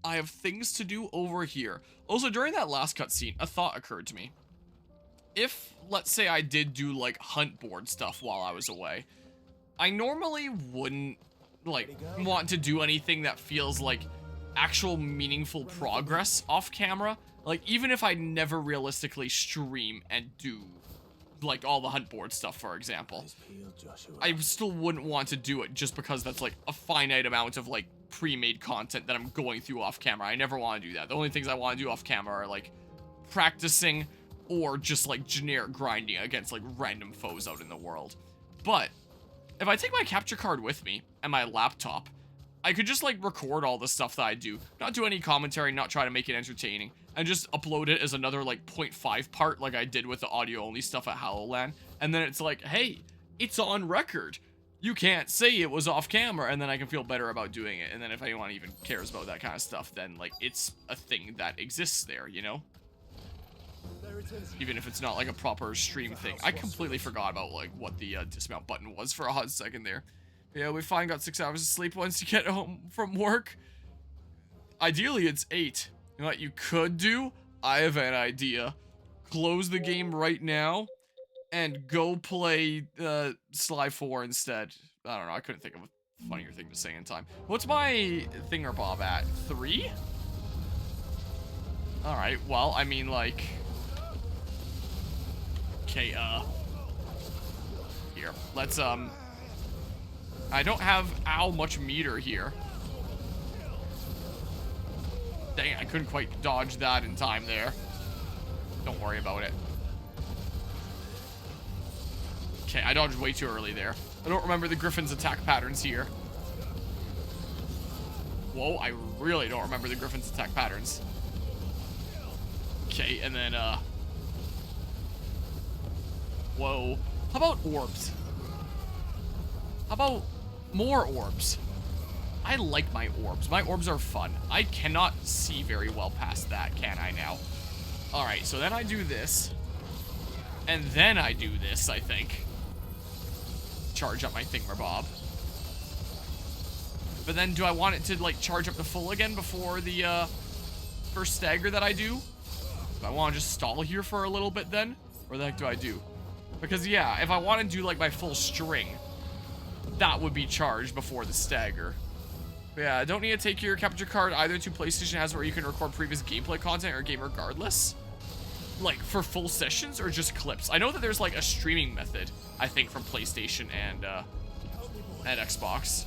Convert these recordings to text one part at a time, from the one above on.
I have things to do over here. Also, during that last cutscene, a thought occurred to me. If, let's say I did do, like, hunt board stuff while I was away, I normally wouldn't, like, want to do anything that feels like actual meaningful progress off camera. Like, even if I never realistically stream and do, like, all the hunt board stuff, for example, I still wouldn't want to do it just because that's, like, a finite amount of, like, pre-made content that I'm going through off camera. I never want to do that. The only things I want to do off camera are, like, practicing or just, like, generic grinding against, like, random foes out in the world. But if I take my capture card with me and my laptop, I could just, like, record all the stuff that I do, not do any commentary, not try to make it entertaining, and just upload it as another, like, 0.5 part like I did with the audio-only stuff at HoloLand. And then it's like, hey, it's on record. You can't say it was off camera, and then I can feel better about doing it. And then if anyone even cares about that kind of stuff, then, like, it's a thing that exists there, you know? Even if it's not, like, a proper stream thing. I completely forgot about, like, what the dismount button was for a hot second there. Yeah, we finally got 6 hours of sleep once you get home from work. Ideally, it's 8. You know what you could do? I have an idea. Close the game right now and go play Sly 4 instead. I don't know, I couldn't think of a funnier thing to say in time. What's my thingamabob at? 3? Alright, well, I mean, like... Okay, here, let's, I don't have much meter here. Dang, I couldn't quite dodge that in time there. Don't worry about it. Okay, I dodged way too early there. I don't remember the Griffin's attack patterns here. Whoa, I really don't remember the Griffin's attack patterns. Okay, and then, whoa. How about orbs? How about more orbs? I like my orbs. My orbs are fun. I cannot see very well past that, can I now? Alright, so then I do this. And then I do this, I think. Charge up my thingamabob. But then do I want it to, like, charge up to full again before the, first stagger that I do? Do I want to just stall here for a little bit then? Or the heck do I do? Because, yeah, if I want to do, like, my full string, that would be charged before the stagger. But yeah, I don't need to take your capture card either to PlayStation has where you can record previous gameplay content or game regardless. Like, for full sessions or just clips? I know that there's, like, a streaming method, I think, from PlayStation and Xbox.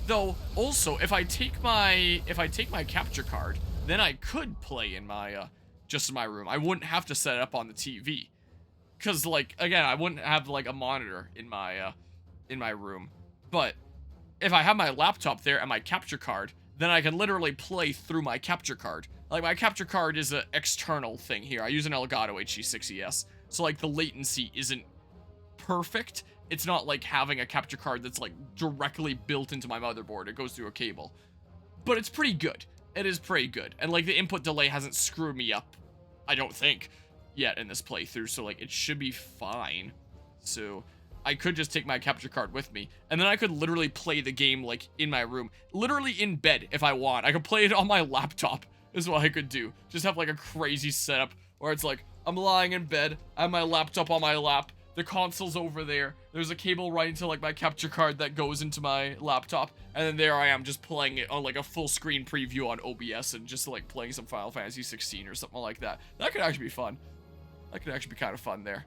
Though, also, if I take my capture card, then I could play in my, just in my room. I wouldn't have to set it up on the TV. Because, like, again, I wouldn't have, like, a monitor in my room. But if I have my laptop there and my capture card, then I can literally play through my capture card. Like, my capture card is an external thing here. I use an Elgato XVI. So, like, the latency isn't perfect. It's not like having a capture card that's, like, directly built into my motherboard. It goes through a cable. But it's pretty good. It is pretty good. And, like, the input delay hasn't screwed me up, I don't think, yet in this playthrough. So, like, it should be fine. So I could just take my capture card with me, and then I could literally play the game, like, in my room. Literally in bed, if I want. I could play it on my laptop, is what I could do. Just have, like, a crazy setup, where it's like, I'm lying in bed, I have my laptop on my lap, the console's over there, there's a cable right into, like, my capture card that goes into my laptop, and then there I am, just playing it on, like, a full screen preview on OBS, and just, like, playing some Final Fantasy 16 or something like that. That could actually be fun. That could actually be kind of fun there.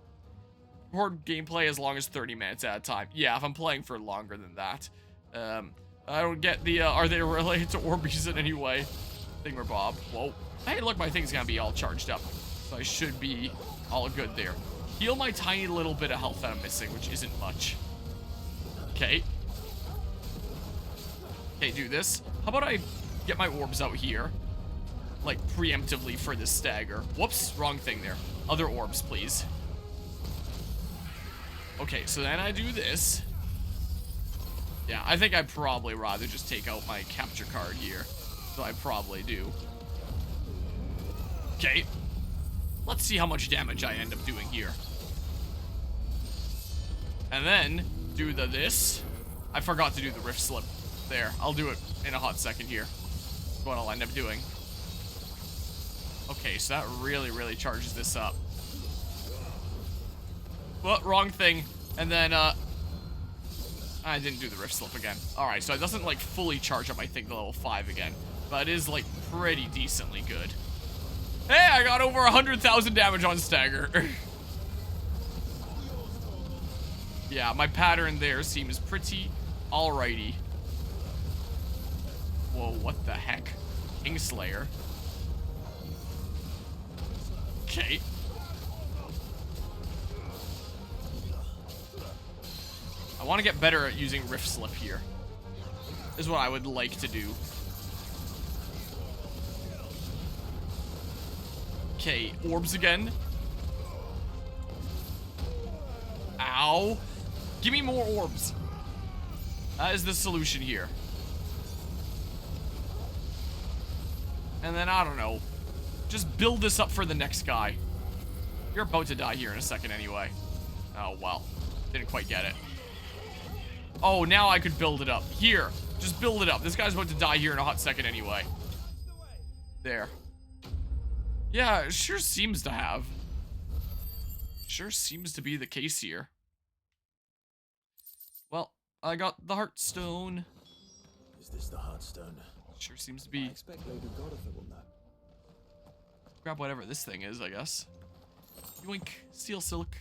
Record gameplay as long as 30 minutes at a time. Yeah, if I'm playing for longer than that. I don't get the, are they related to Orbeez in any way? Thingamabob. Whoa. Hey, look, my thing's gonna be all charged up. So I should be all good there. Heal my tiny little bit of health that I'm missing, which isn't much. Okay. Okay, do this. How about I get my orbs out here? Like, preemptively for this stagger. Whoops, wrong thing there. Other orbs, please. Okay, so then I do this. Yeah, I think I'd probably rather just take out my capture card here. So I probably do. Okay. Let's see how much damage I end up doing here. And then do this. I forgot to do the rift slip. There, I'll do it in a hot second here. That's what I'll end up doing. Okay, so that really, really charges this up. Well, wrong thing. And then, I didn't do the Rift Slip again. Alright, so it doesn't, like, fully charge up, I think, the level 5 again. But it is, like, pretty decently good. Hey, I got over 100,000 damage on Stagger. Yeah, my pattern there seems pretty alrighty. Whoa, what the heck? Kingslayer. Okay. I want to get better at using Rift Slip here. Is what I would like to do. Okay, orbs again. Ow. Give me more orbs. That is the solution here. And then, I don't know. Just build this up for the next guy. You're about to die here in a second anyway. Oh, well. Didn't quite get it. Oh, now I could build it up. Here. Just build it up. This guy's about to die here in a hot second anyway. There. Yeah, it sure seems to have. Sure seems to be the case here. Well, I got the Heartstone. Is this the Heartstone? Sure seems to be. I expect Lady Godotha will know. Grab whatever this thing is, I guess. Yoink. Steel Silk.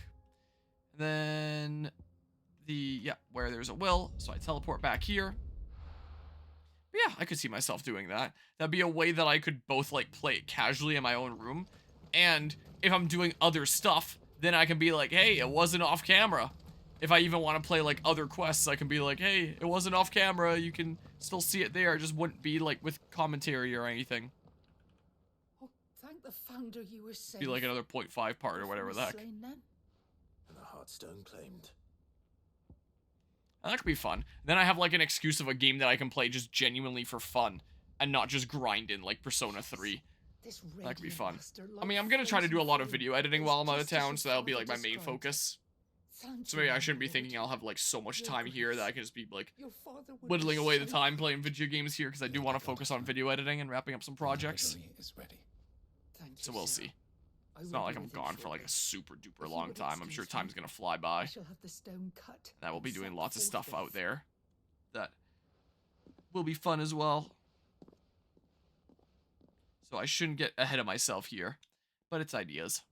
And then yeah, where there's a will, so I teleport back here. But yeah, I could see myself doing that. That'd be a way that I could both, like, play it casually in my own room, and if I'm doing other stuff, then I can be like, hey, it wasn't off camera. If I even want to play, like, other quests, I can be like, hey, it wasn't off camera, you can still see it there, it just wouldn't be, like, with commentary or anything. Oh, thank the founder you were safe. Be like another 0.5 part or whatever the heck. And the Heartstone claimed. And that could be fun. Then I have, like, an excuse of a game that I can play just genuinely for fun, and not just grind in, like, Persona 3. That could be fun. I mean, I'm gonna try to do a lot of video editing while I'm out of town, so that'll be, like, my main focus. So maybe I shouldn't be thinking I'll have, like, so much time here that I can just be, like, whittling away the time playing video games here, because I do want to focus on video editing and wrapping up some projects. So we'll see. It's not like I'm gone for, like, a super duper long time. I'm sure time's gonna fly by. And I will be doing lots of stuff out there that will be fun as well. So I shouldn't get ahead of myself here, but it's ideas.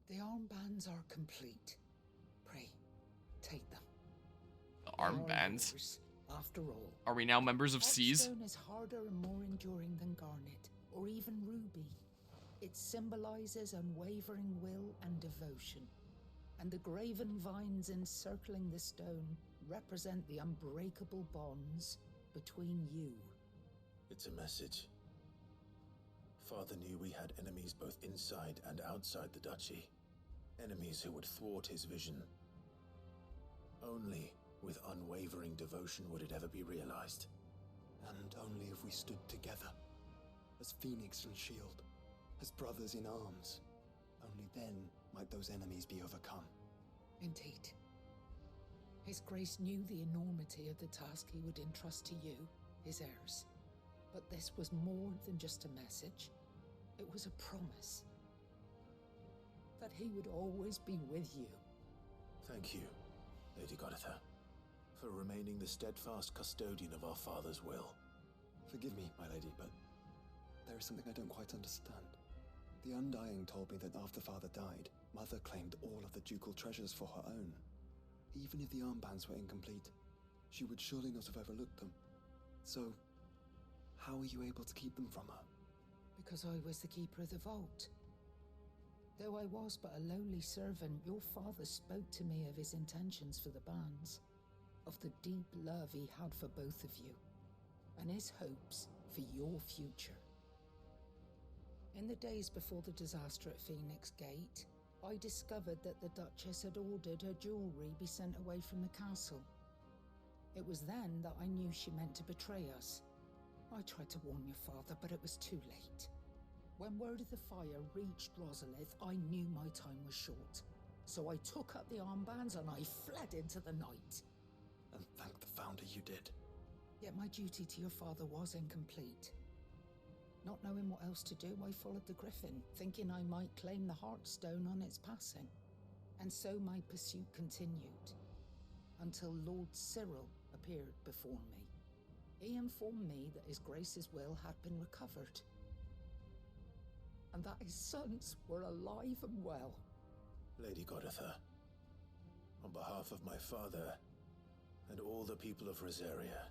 The armbands are complete. Pray, take them. The armbands. After all, are we now members of SEAS? Heartstone is harder and more enduring than garnet, or even ruby. It symbolizes unwavering will and devotion, and the graven vines encircling the stone represent the unbreakable bonds between you. It's a message. Father knew we had enemies both inside and outside the duchy. Enemies who would thwart his vision. Only with unwavering devotion would it ever be realized. And only if we stood together, as Phoenix and Shield, as brothers in arms, only then might those enemies be overcome. Indeed. His Grace knew the enormity of the task he would entrust to you, his heirs. But this was more than just a message. It was a promise. That he would always be with you. Thank you, Lady Godotha, for remaining the steadfast custodian of our father's will. Forgive me, my lady, but there is something I don't quite understand. The Undying told me that after father died, mother claimed all of the ducal treasures for her own. Even if the armbands were incomplete, she would surely not have overlooked them. So, how were you able to keep them from her? Because I was the keeper of the vault. Though I was but a lowly servant, your father spoke to me of his intentions for the bands, of the deep love he had for both of you, and his hopes for your future. In the days before the disaster at Phoenix Gate, I discovered that the Duchess had ordered her jewelry be sent away from the castle. It was then that I knew she meant to betray us. I tried to warn your father, but it was too late. When word of the fire reached Rosalith, I knew my time was short. So I took up the armbands and I fled into the night. And thank the Founder you did. Yet my duty to your father was incomplete. Not knowing what else to do, I followed the Griffin, thinking I might claim the Heartstone on its passing. And so my pursuit continued, until Lord Cyril appeared before me. He informed me that His Grace's will had been recovered, and that his sons were alive and well. Lady Goditha, on behalf of my father and all the people of Rosaria,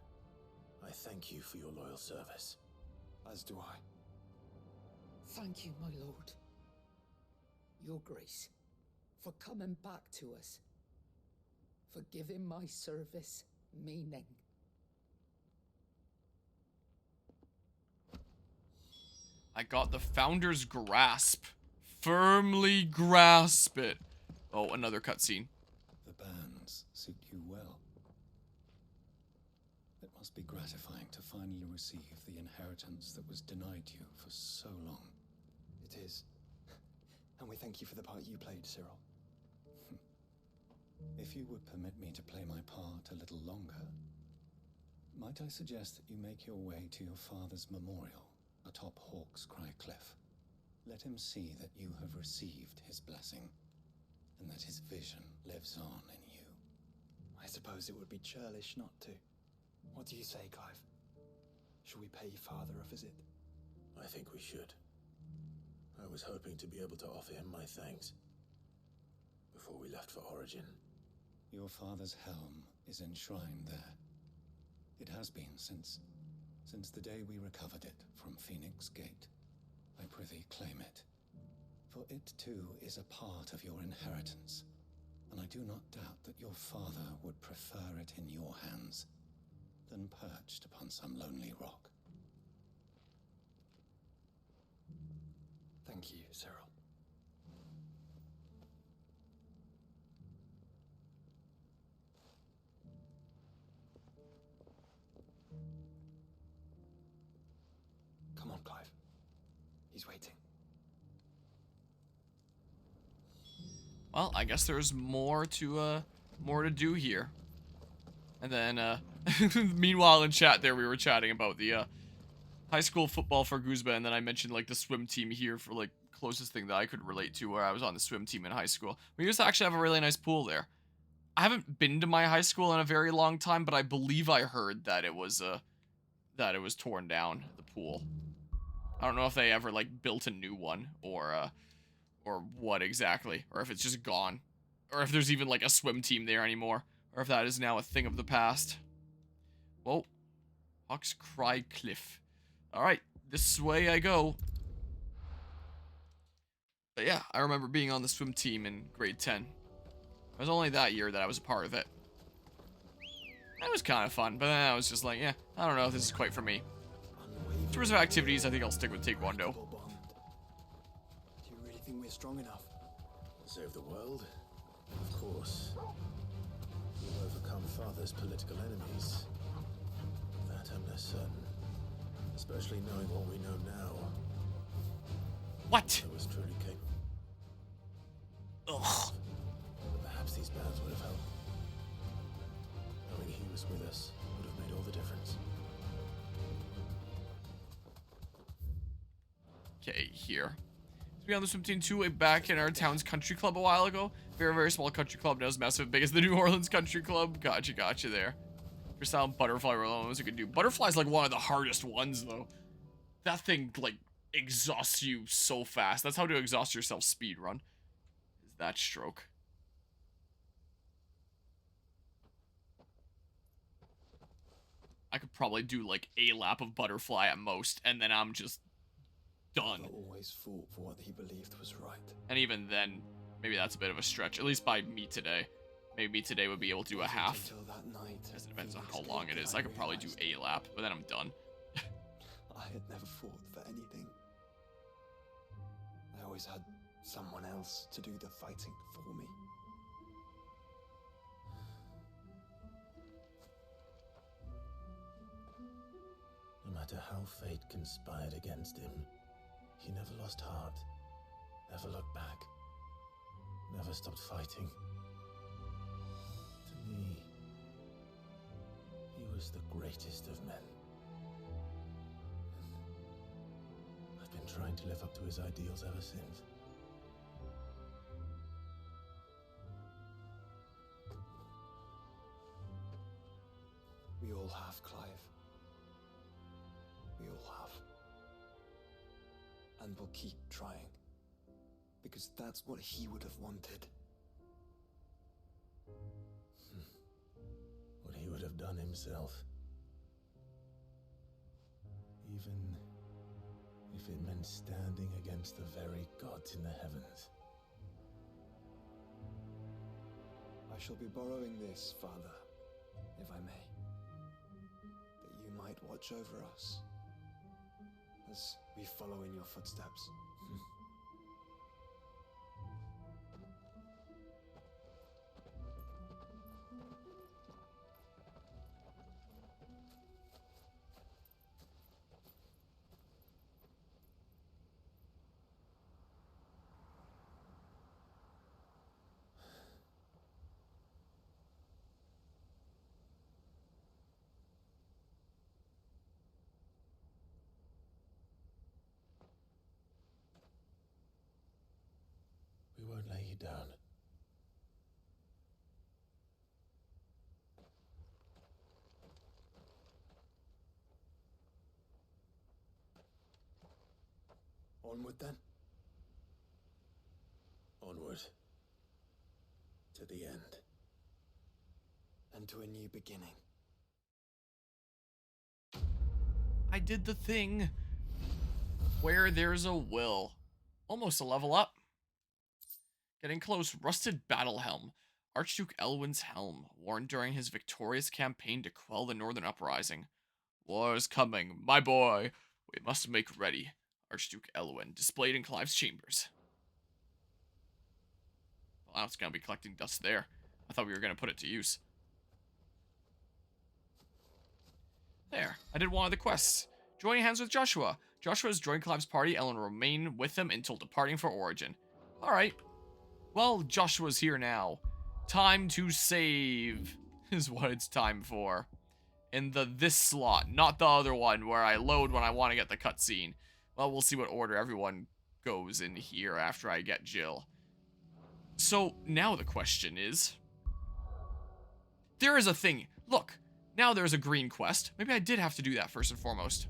I thank you for your loyal service. As do I. Thank you, my lord. Your Grace, for coming back to us, for giving my service meaning. I got the Founder's Grasp. Firmly grasp it. Oh, another cutscene. The bands suit you well. It must be gratifying to finally receive the inheritance that was denied you for so long. It is. And we thank you for the part you played, Cyril. If you would permit me to play my part a little longer, might I suggest that you make your way to your father's memorial atop Hawk's Cry Cliff? Let him see that you have received his blessing, and that his vision lives on in you. I suppose it would be churlish not to. What do you say, Clive? Should we pay Father a visit? I think we should. I was hoping to be able to offer him my thanks before we left for Origin. Your father's helm is enshrined there. It has been since the day we recovered it from Phoenix Gate. I prithee claim it, for it too is a part of your inheritance, and I do not doubt that your father would prefer it in your hands than perched upon some lonely rock. Thank you, Cyril. Come on, Clive. He's waiting. Well, I guess there's more to do here. And then meanwhile in chat there we were chatting about the high school football for Guzba, and then I mentioned like the swim team here for like closest thing that I could relate to where I was on the swim team in high school. We used to actually have a really nice pool there. I haven't been to my high school in a very long time, but I believe I heard that it was torn down, the pool. I don't know if they ever like built a new one or what exactly, or if it's just gone, or if there's even like a swim team there anymore, or if that is now a thing of the past. Whoa, Hawk's Cry Cliff. All right, this way I go. But yeah, I remember being on the swim team in grade 10. It was only that year that I was a part of it. That was kind of fun, but then I was just like, yeah, I don't know if this is quite for me. In terms of activities, I think I'll stick with Taekwondo. Do you really think we're strong enough? Save the world? Of course. We'll overcome Father's political enemies. That I'm less certain. Especially knowing what we know now. What? I was truly capable. Ugh. But perhaps these bands would have helped. Knowing he was with us would have made all the difference. Okay, here. So we on the swim team too, back in our town's country club a while ago. Very, very small country club, not as massive, big as the New Orleans country club. Gotcha there. For sound butterfly roll, you could do. Butterfly's like one of the hardest ones though. That thing like exhausts you so fast. That's how to exhaust yourself speed run. Is that stroke. I could probably do like a lap of butterfly at most, and then I'm just done. Father always fought for what he believed was right. And even then, maybe that's a bit of a stretch. At least by me today. Maybe me today would be able to do a half. Until that night, It depends on how long it is. I could probably do a lap, but then I'm done. I had never fought for anything. I always had someone else to do the fighting for me. No matter how fate conspired against him, he never lost heart, never looked back. never stopped fighting. To me, he was the greatest of men. And I've been trying to live up to his ideals ever since. We all have, Clive. We all have. And we'll keep trying. Because that's what he would have wanted. What he would have done himself. Even if it meant standing against the very gods in the heavens. I shall be borrowing this, Father, if I may. That you might watch over us as we follow in your footsteps. We won't lay you down. Onward then. Onward. To the end. And to a new beginning. I did the thing. Where there's a will. Almost a level up. Getting close. Rusted battle helm. Archduke Elwin's helm, worn during his victorious campaign to quell the Northern Uprising. War is coming, my boy. We must make ready. Archduke Elwin, displayed in Clive's chambers. Well, it's gonna be collecting dust there. I thought we were gonna put it to use. There, I did one of the quests. Joining hands with Joshua. Joshua has joined Clive's party and will remain with him until departing for Origin. Alright. Well, Joshua's here now. Time to save is what it's time for. In this slot, not the other one where I load when I want to get the cutscene. Well, we'll see what order everyone goes in here after I get Jill. So, now the question is... There is a thing. Look, now there's a green quest. Maybe I did have to do that first and foremost.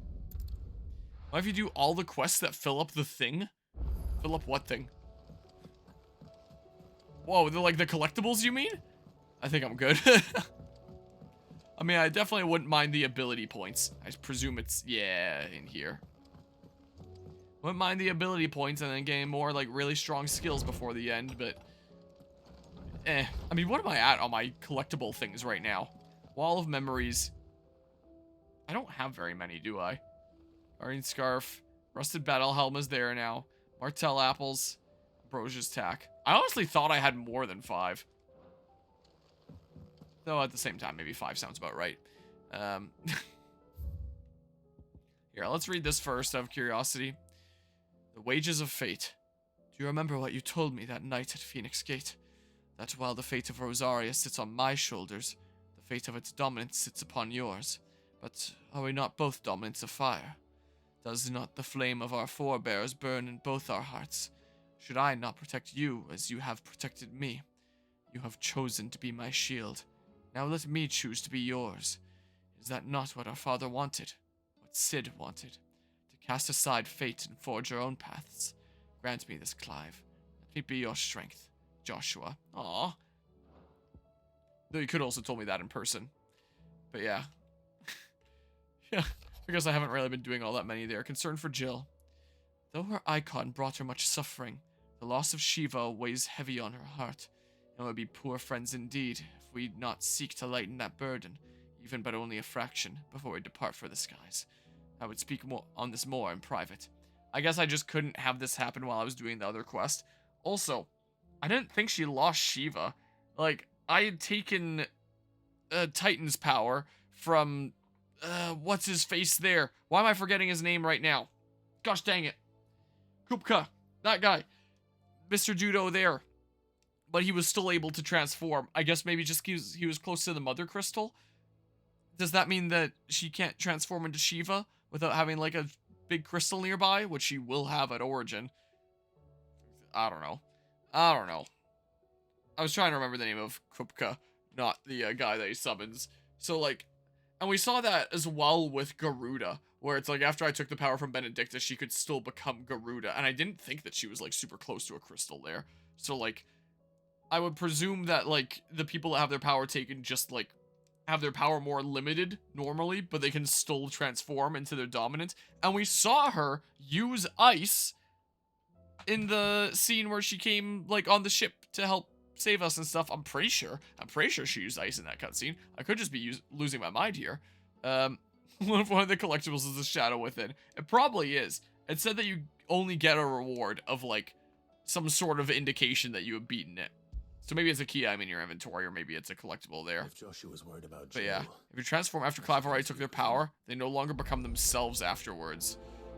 What if you do all the quests that fill up the thing? Fill up what thing? Whoa, they're like the collectibles, you mean? I think I'm good. I mean, I definitely wouldn't mind the ability points. I presume it's, yeah, in here. Wouldn't mind the ability points and then getting more, like, really strong skills before the end, but... I mean, what am I at on my collectible things right now? Wall of Memories. I don't have very many, do I? Guardian Scarf. Rusted Battle Helm is there now. Martell Apples. Brosia's Tack. I honestly thought I had more than 5. Though at the same time, maybe 5 sounds about right. Here, let's read this first out of curiosity. The Wages of Fate. Do you remember what you told me that night at Phoenix Gate? That while the fate of Rosaria sits on my shoulders, the fate of its dominance sits upon yours. But are we not both dominants of fire? Does not the flame of our forebears burn in both our hearts? Should I not protect you as you have protected me? You have chosen to be my shield. Now let me choose to be yours. Is that not what our father wanted? What Sid wanted? To cast aside fate and forge your own paths. Grant me this, Clive. Let me be your strength, Joshua. Aww. Though you could also told me that in person. But yeah. Yeah, because I haven't really been doing all that many there. Concern for Jill. Though her icon brought her much suffering, the loss of Shiva weighs heavy on her heart, and would be poor friends indeed if we not seek to lighten that burden, even but only a fraction, before we depart for the skies. I would speak more on this more in private. I guess I just couldn't have this happen while I was doing the other quest. Also, I didn't think she lost Shiva. Like, I had taken Titan's power from, what's his face there? Why am I forgetting his name right now? Gosh dang it. Kupka, that guy. Mr. Judo there. but he was still able to transform. I guess maybe just he was close to the mother crystal. Does that mean that she can't transform into Shiva without having like a big crystal nearby, which she will have at Origin? I don't know. I don't know. I was trying to remember the name of Kupka, not the guy that he summons. So like, and we saw that as well with Garuda, where it's like after I took the power from Benedicta, she could still become Garuda, and I didn't think that she was like super close to a crystal there. So like, I would presume that like the people that have their power taken just like have their power more limited normally, but they can still transform into their dominant. And we saw her use ice in the scene where she came like on the ship to help save us and stuff. I'm pretty sure she used ice in that cutscene. I could just be losing my mind here. One of the collectibles is a shadow within. It probably is. It said that you only get a reward of like some sort of indication that you have beaten it. So maybe it's a key item in your inventory, or maybe it's a collectible there. If Joshua's worried about But yeah, if you transform after Clive already took their power, they no longer become themselves afterwards.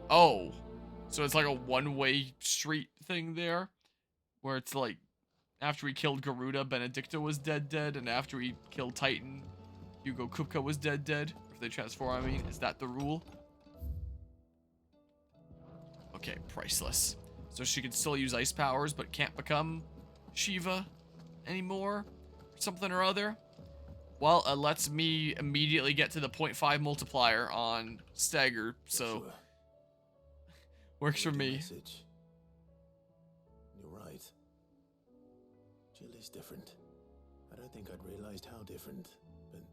Oh, so it's like a one-way street thing there, where it's like, after we killed Garuda, Benedicta was dead, and after we killed Titan, Hugo Kupka was dead. If they transform, I mean, is that the rule? Okay, priceless. So she can still use ice powers, but can't become Shiva anymore, or something or other. Well, lets me immediately get to the 0.5 multiplier on Stagger, so Joshua, works for read the me. message. You're right. Jill is different. I don't think I'd realized how different, but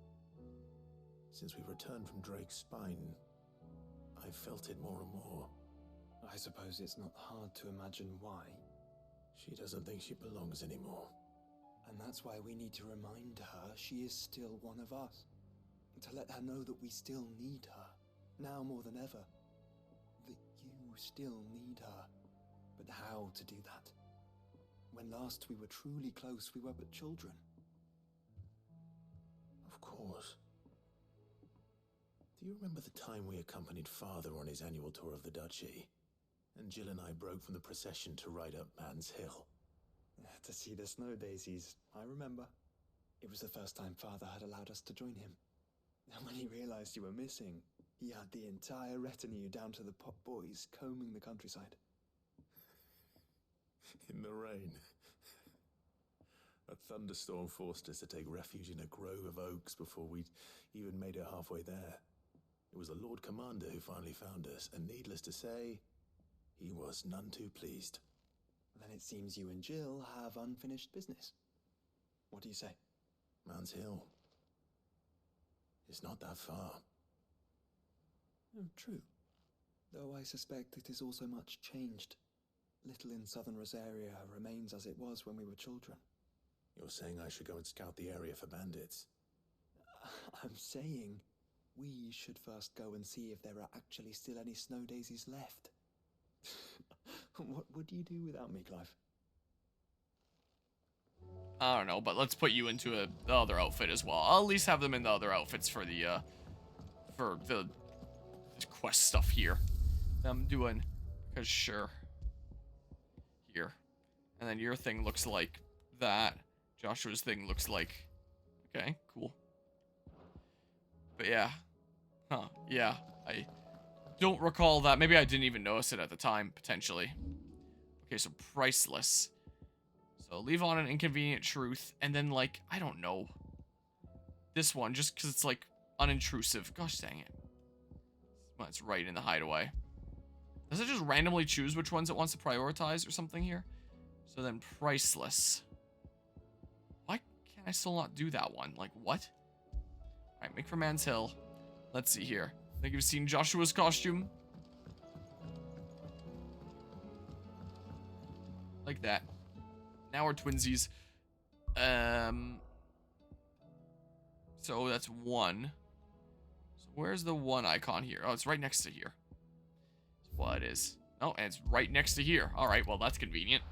since we returned from Drake's spine, I've felt it more and more. I suppose it's not hard to imagine why. She doesn't think she belongs anymore. And that's why we need to remind her she is still one of us. To let her know that we still need her, now more than ever. That you still need her. But how to do that? When last we were truly close, we were but children. Of course. Do you remember the time we accompanied Father on his annual tour of the Duchy? And Jill and I broke from the procession to ride up Man's Hill. To see the snow daisies, I remember. It was the first time Father had allowed us to join him. And when he realized you were missing, he had the entire retinue down to the pop boys combing the countryside. In the rain. A thunderstorm forced us to take refuge in a grove of oaks before we'd even made it halfway there. It was the Lord Commander who finally found us, and needless to say, he was none too pleased. Then it seems you and Jill have unfinished business. What do you say? Man's Hill. It's not that far. Oh, true. Though I suspect it is also much changed. Little in southern Rosaria remains as it was when we were children. You're saying I should go and scout the area for bandits? I'm saying we should first go and see if there are actually still any snow daisies left. What would you do without me, Clive? I don't know, but let's put you into the other outfit as well. I'll at least have them in the other outfits for the quest stuff here. I'm doing, cause sure. Here, and then your thing looks like that. Joshua's thing looks like, okay, cool. But yeah, yeah, I don't recall that. Maybe I didn't even notice it at the time, potentially. Okay, so priceless. So leave on an inconvenient truth, and then like, I don't know. This one, just because it's like unintrusive. Gosh dang it. Well, it's right in the hideaway. Does it just randomly choose which ones it wants to prioritize or something here? So then priceless. Why can't I still not do that one? Like, what? Alright, make for Man's Hill. Let's see here. I think you've seen Joshua's costume. Like that. Now we're twinsies. So that's one. So where's the one icon here? Oh, it's right next to here. That's what it is. Oh, and it's right next to here. Alright, well, that's convenient.